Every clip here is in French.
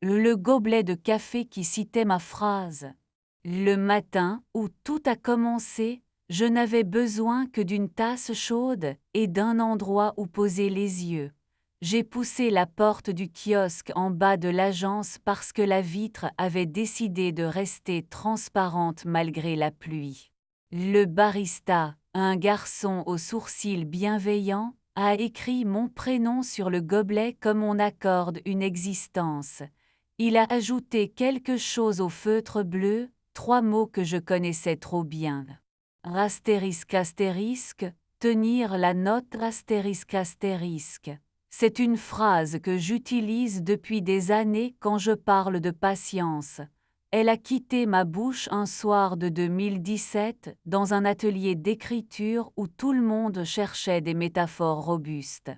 le gobelet de café qui citait ma phrase. Le matin où tout a commencé, je n'avais besoin que d'une tasse chaude et d'un endroit où poser les yeux. J'ai poussé la porte du kiosque en bas de l'agence parce que la vitre avait décidé de rester transparente malgré la pluie. Le barista, un garçon aux sourcils bienveillants, a écrit mon prénom sur le gobelet comme on accorde une existence. Il a ajouté quelque chose au feutre bleu, 3 mots que je connaissais trop bien. Astérisque astérisque, tenir la note astérisque astérisque. C'est une phrase que j'utilise depuis des années quand je parle de patience. Elle a quitté ma bouche un soir de 2017 dans un atelier d'écriture où tout le monde cherchait des métaphores robustes.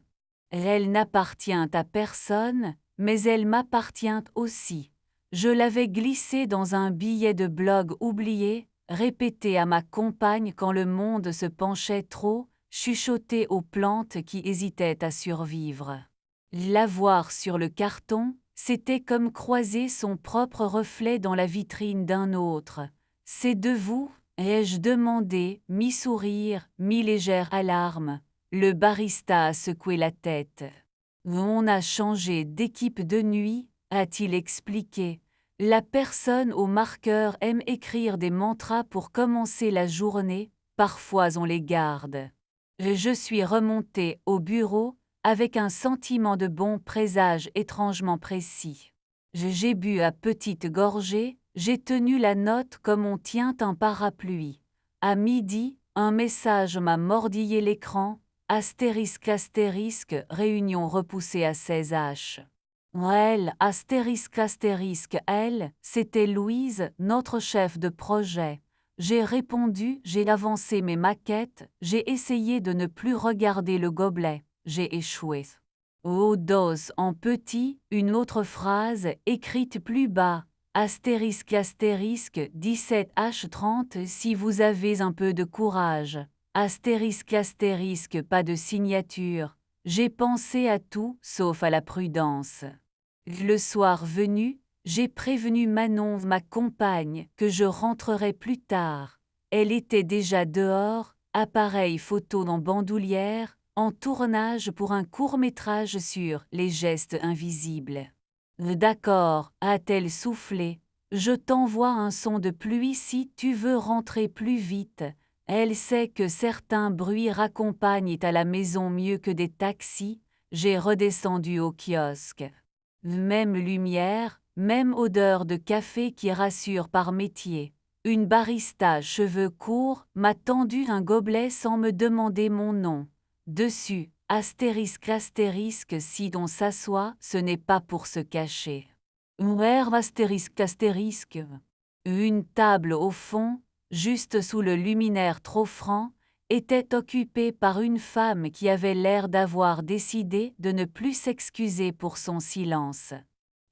Elle n'appartient à personne, mais elle m'appartient aussi. Je l'avais glissée dans un billet de blog oublié, répété à ma compagne quand le monde se penchait trop, chuchoté aux plantes qui hésitaient à survivre. La voir sur le carton, c'était comme croiser son propre reflet dans la vitrine d'un autre. C'est de vous, ai-je demandé, mi-sourire, mi-légère alarme. Le barista a secoué la tête. On a changé d'équipe de nuit, a-t-il expliqué. La personne au marqueur aime écrire des mantras pour commencer la journée, parfois on les garde. Je suis remontée au bureau, avec un sentiment de bon présage étrangement précis. J'ai bu à petites gorgées, j'ai tenu la note comme on tient un parapluie. À midi, un message m'a mordillé l'écran, astérisque astérisque, réunion repoussée à 16h. Elle, astérisque, elle, c'était Louise, notre chef de projet. J'ai répondu, j'ai avancé mes maquettes, j'ai essayé de ne plus regarder le gobelet, j'ai échoué. Au dos en petit, une autre phrase, écrite plus bas, astérisque 17h30 si vous avez un peu de courage, astérisque pas de signature, j'ai pensé à tout sauf à la prudence. Le soir venu, j'ai prévenu Manon, ma compagne, que je rentrerais plus tard. Elle était déjà dehors, appareil photo en bandoulière, en tournage pour un court-métrage sur les gestes invisibles. D'accord, a-t-elle soufflé. Je t'envoie un son de pluie si tu veux rentrer plus vite. Elle sait que certains bruits raccompagnent à la maison mieux que des taxis. J'ai redescendu au kiosque. Même lumière, même odeur de café qui rassure par métier. Une barista cheveux courts m'a tendu un gobelet sans me demander mon nom. Dessus, astérisque si on s'assoit, ce n'est pas pour se cacher. Where astérisque. Une table au fond, juste sous le luminaire trop franc, était occupée par une femme qui avait l'air d'avoir décidé de ne plus s'excuser pour son silence.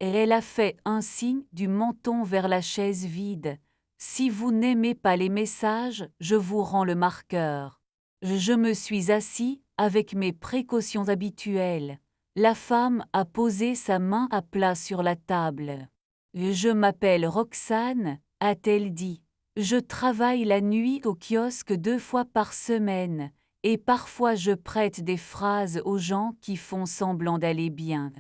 Et elle a fait un signe du menton vers la chaise vide. Si vous n'aimez pas les messages, je vous rends le marqueur. Je me suis assis, avec mes précautions habituelles. La femme a posé sa main à plat sur la table. Je m'appelle Roxane, a-t-elle dit. Je travaille la nuit au kiosque 2 fois par semaine, et parfois je prête des phrases aux gens qui font semblant d'aller bien.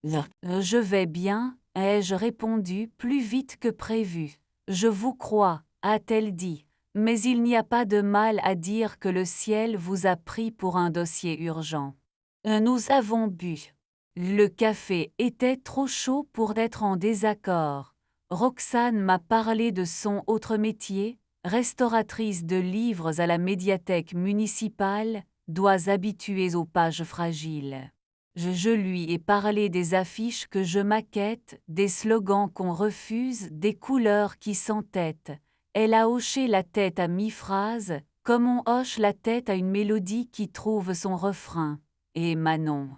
Je vais bien, ai-je répondu plus vite que prévu. Je vous crois, a-t-elle dit, mais il n'y a pas de mal à dire que le ciel vous a pris pour un dossier urgent. Nous avons bu. Le café était trop chaud pour être en désaccord. Roxane m'a parlé de son autre métier, restauratrice de livres à la médiathèque municipale, doigts habitués aux pages fragiles. Je lui ai parlé des affiches que je maquette, des slogans qu'on refuse, des couleurs qui s'entêtent. Elle a hoché la tête à mi-phrase, comme on hoche la tête à une mélodie qui trouve son refrain. Et Manon?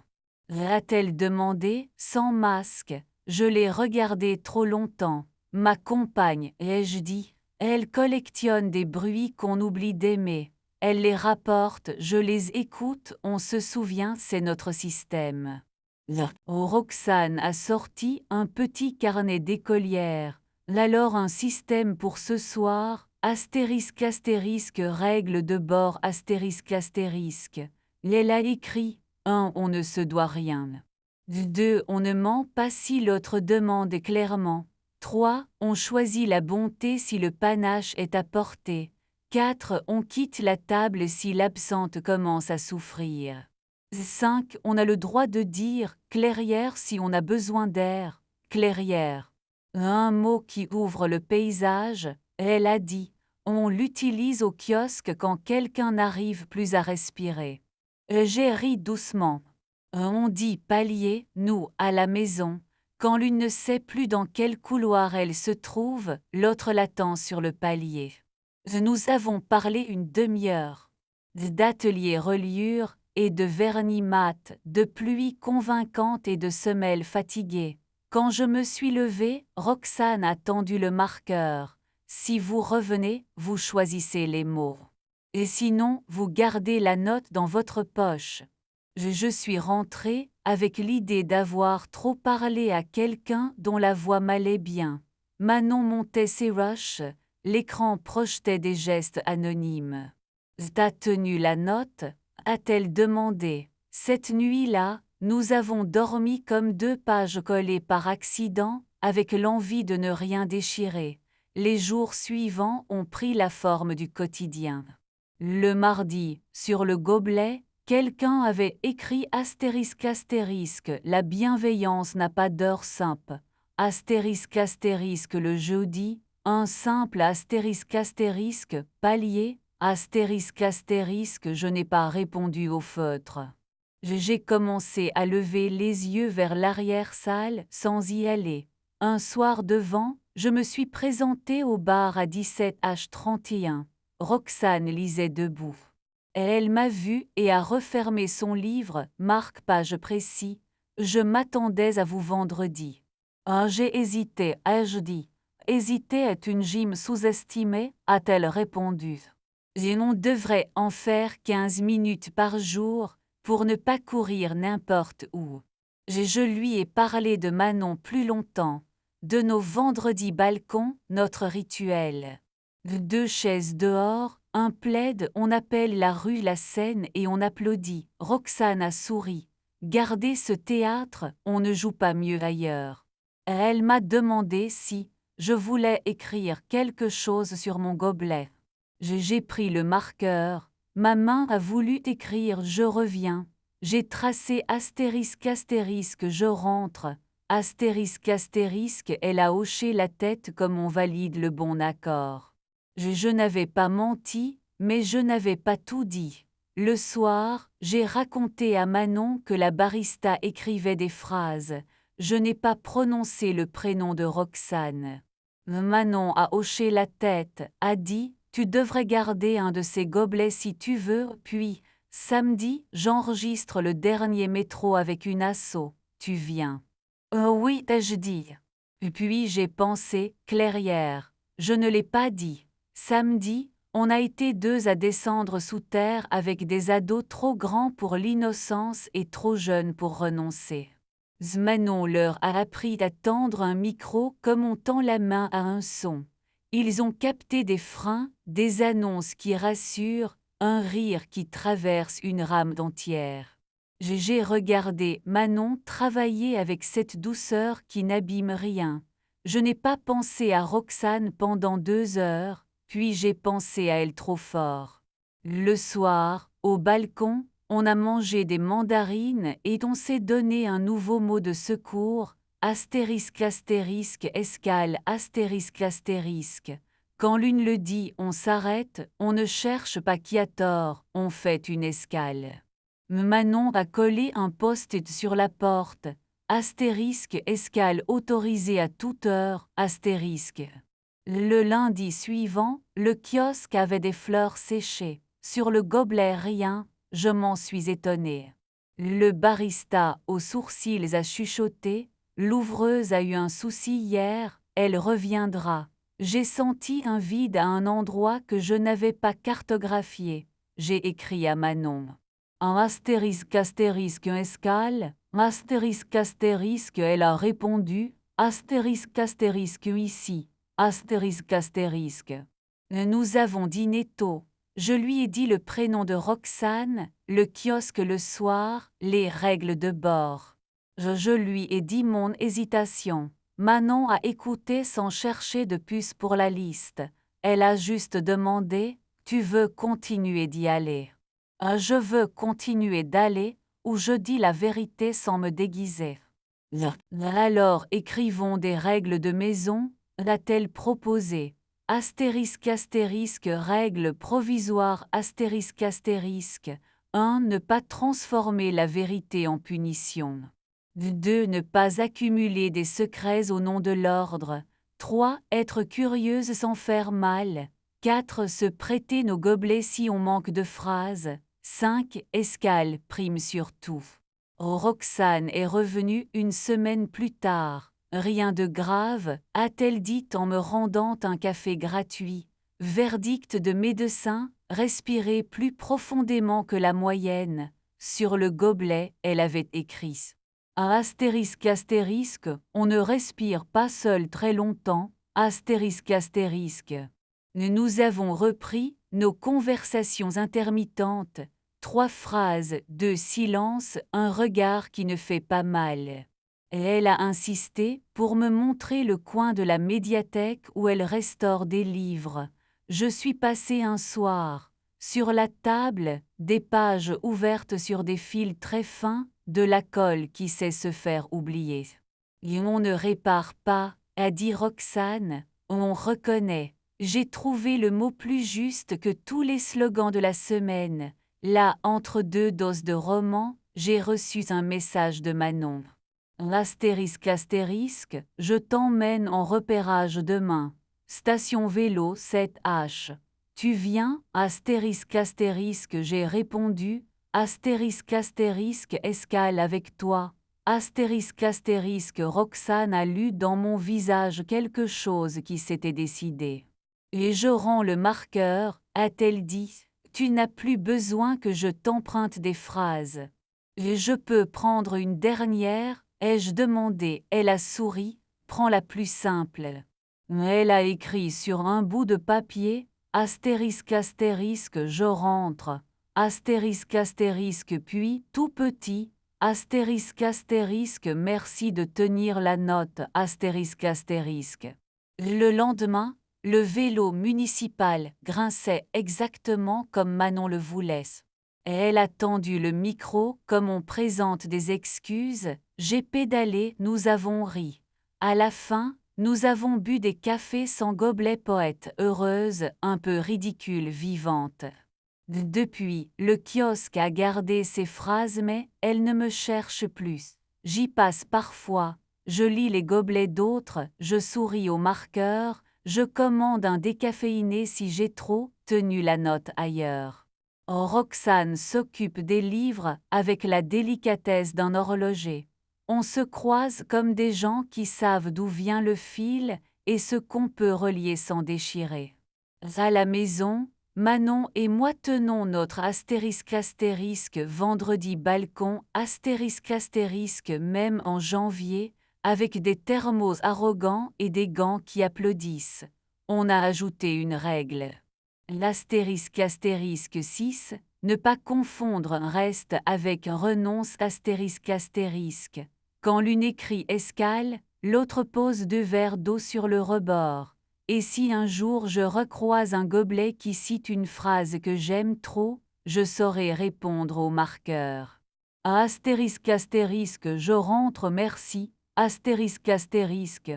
A-t-elle demandé, sans masque. Je l'ai regardée trop longtemps. Ma compagne, ai-je dit. Elle collectionne des bruits qu'on oublie d'aimer. Elle les rapporte, je les écoute, on se souvient, c'est notre système. Roxane a sorti un petit carnet d'écolière. Alors un système pour ce soir, règle de bord Elle a écrit 1. On ne se doit rien. 2. On ne ment pas si l'autre demande clairement. 3. On choisit la bonté si le panache est à portée. 4. On quitte la table si l'absente commence à souffrir. 5. On a le droit de dire clairière si on a besoin d'air. Clairière. Un mot qui ouvre le paysage, elle a dit. On l'utilise au kiosque quand quelqu'un n'arrive plus à respirer. J'ai ri doucement. On dit palier, nous, à la maison. Quand l'une ne sait plus dans quel couloir elle se trouve, l'autre l'attend sur le palier. Nous avons parlé une demi-heure. D'atelier reliure et de vernis mat, de pluie convaincante et de semelles fatiguées. Quand je me suis levée, Roxane a tendu le marqueur. Si vous revenez, vous choisissez les mots. Et sinon, vous gardez la note dans votre poche. Je suis rentrée avec l'idée d'avoir trop parlé à quelqu'un dont la voix m'allait bien. Manon montait ses rushs, l'écran projetait des gestes anonymes. T'as tenu la note? A-t-elle demandé. Cette nuit-là, nous avons dormi comme 2 pages collées par accident, avec l'envie de ne rien déchirer. Les jours suivants ont pris la forme du quotidien. Le mardi, sur le gobelet, quelqu'un avait écrit la bienveillance n'a pas d'heure simple. Le jeudi, un simple palier, je n'ai pas répondu au feutre. J'ai commencé à lever les yeux vers l'arrière-salle sans y aller. Un soir de vent, je me suis présentée au bar à 17h31. Roxane lisait debout. Elle m'a vue et a refermé son livre, marque-page précis. Je m'attendais à vous vendredi. J'ai hésité, ai-je dit. Hésiter est une gym sous-estimée, a-t-elle répondu. On devrait en faire 15 minutes par jour, pour ne pas courir n'importe où. Je lui ai parlé de Manon plus longtemps, de nos vendredis balcons, notre rituel. 2 chaises dehors, un plaid, on appelle la rue la Seine et on applaudit. Roxane a souri. Gardez ce théâtre, on ne joue pas mieux ailleurs. Elle m'a demandé si je voulais écrire quelque chose sur mon gobelet. J'ai pris le marqueur, ma main a voulu écrire je reviens. J'ai tracé je rentre. Elle a hoché la tête comme on valide le bon accord. Je n'avais pas menti, mais je n'avais pas tout dit. Le soir, j'ai raconté à Manon que la barista écrivait des phrases. Je n'ai pas prononcé le prénom de Roxane. Manon a hoché la tête, a dit « Tu devrais garder un de ces gobelets si tu veux », puis « Samedi, j'enregistre le dernier métro avec une asso, tu viens ». « Oh oui, t'ai-je dit ». Puis j'ai pensé « Clairière ». Je ne l'ai pas dit. Samedi, on a été 2 à descendre sous terre avec des ados trop grands pour l'innocence et trop jeunes pour renoncer. Manon leur a appris à tendre un micro comme on tend la main à un son. Ils ont capté des freins, des annonces qui rassurent, un rire qui traverse une rame entière. J'ai regardé Manon travailler avec cette douceur qui n'abîme rien. Je n'ai pas pensé à Roxane pendant 2 heures, puis j'ai pensé à elle trop fort. Le soir, au balcon, on a mangé des mandarines et on s'est donné un nouveau mot de secours, escale. Quand l'une le dit, on s'arrête, on ne cherche pas qui a tort, on fait une escale. Manon a collé un post-it sur la porte, escale autorisée à toute heure, Le lundi suivant, le kiosque avait des fleurs séchées. Sur le gobelet rien, je m'en suis étonnée. Le barista aux sourcils a chuchoté, l'ouvreuse a eu un souci hier, elle reviendra. J'ai senti un vide à un endroit que je n'avais pas cartographié. J'ai écrit à Manon. Un escale, Astérisque astérisque, elle a répondu, astérisque astérisque ici, astérisque astérisque. Nous avons dîné tôt. Je lui ai dit le prénom de Roxane, le kiosque le soir, les règles de bord. Je lui ai dit mon hésitation. Manon a écouté sans chercher de puce pour la liste. Elle a juste demandé, tu veux continuer d'y aller? Je veux continuer d'aller, ou je dis la vérité sans me déguiser. Alors écrivons des règles de maison, a-t-elle proposé. Astérisque astérisque règle provisoire astérisque astérisque. 1. Ne pas transformer la vérité en punition. 2. Ne pas accumuler des secrets au nom de l'ordre. 3. Être curieuse sans faire mal. 4. Se prêter nos gobelets si on manque de phrases. 5. Escale prime sur tout. Roxane est revenue une semaine plus tard. Rien de grave, a-t-elle dit en me rendant un café gratuit. Verdict de médecin, respirer plus profondément que la moyenne. Sur le gobelet, elle avait écrit. Astérisque astérisque, on ne respire pas seul très longtemps, astérisque astérisque. Nous avons repris nos conversations intermittentes, 3 phrases, 2 silences, un regard qui ne fait pas mal. Elle a insisté pour me montrer le coin de la médiathèque où elle restaure des livres. Je suis passée un soir. Sur la table, des pages ouvertes sur des fils très fins, de la colle qui sait se faire oublier. Et on ne répare pas, a dit Roxane, on reconnaît. J'ai trouvé le mot plus juste que tous les slogans de la semaine. Là, entre 2 doses de roman, j'ai reçu un message de Manon. Astérisque astérisque, je t'emmène en repérage demain. Station vélo 7H. Tu viens? Astérisque astérisque, j'ai répondu. Astérisque astérisque, escale avec toi. Astérisque astérisque, Roxane a lu dans mon visage quelque chose qui s'était décidé. Et je rends le marqueur, a-t-elle dit. Tu n'as plus besoin que je t'emprunte des phrases. Et je peux prendre une dernière, ai-je demandé. Elle a souri, prends la plus simple. Elle a écrit sur un bout de papier, astérisque astérisque, je rentre. Astérisque astérisque, puis, tout petit, astérisque astérisque, merci de tenir la note, astérisque astérisque. Le lendemain, le vélo municipal grinçait exactement comme Manon le voulait. Elle a tendu le micro comme on présente des excuses. J'ai pédalé, nous avons ri. À la fin, nous avons bu des cafés sans gobelet, poète heureuse, un peu ridicule, vivante. Depuis, le kiosque a gardé ses phrases mais elle ne me cherche plus. J'y passe parfois, je lis les gobelets d'autres, je souris au marqueur, je commande un décaféiné si j'ai trop tenu la note ailleurs. Roxane s'occupe des livres avec la délicatesse d'un horloger. On se croise comme des gens qui savent d'où vient le fil et ce qu'on peut relier sans déchirer. À la maison, Manon et moi tenons notre astérisque astérisque vendredi balcon astérisque astérisque même en janvier, avec des thermos arrogants et des gants qui applaudissent. On a ajouté une règle. L'astérisque astérisque 6, ne pas confondre reste avec renonce astérisque astérisque. Quand l'une écrit escale, l'autre pose 2 verres d'eau sur le rebord. Et si un jour je recroise un gobelet qui cite une phrase que j'aime trop, je saurai répondre au marqueur. Astérisque astérisque, je rentre merci, astérisque astérisque.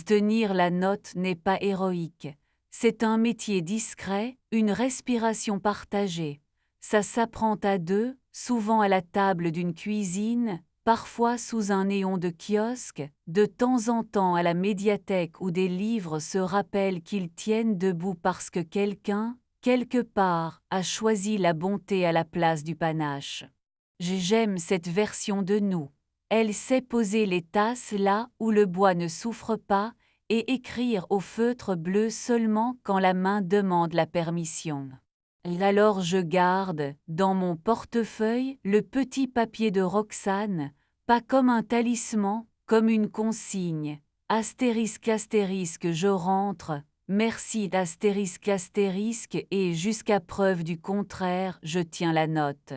Tenir la note n'est pas héroïque. C'est un métier discret, une respiration partagée. Ça s'apprend à 2, souvent à la table d'une cuisine, parfois sous un néon de kiosque, de temps en temps à la médiathèque où des livres se rappellent qu'ils tiennent debout parce que quelqu'un, quelque part, a choisi la bonté à la place du panache. J'aime cette version de nous. Elle sait poser les tasses là où le bois ne souffre pas, et écrire au feutre bleu seulement quand la main demande la permission. Alors je garde, dans mon portefeuille, le petit papier de Roxane, Pas comme un talisman, comme une consigne. Astérisque astérisque je rentre, merci d'astérisque astérisque et jusqu'à preuve du contraire je tiens la note.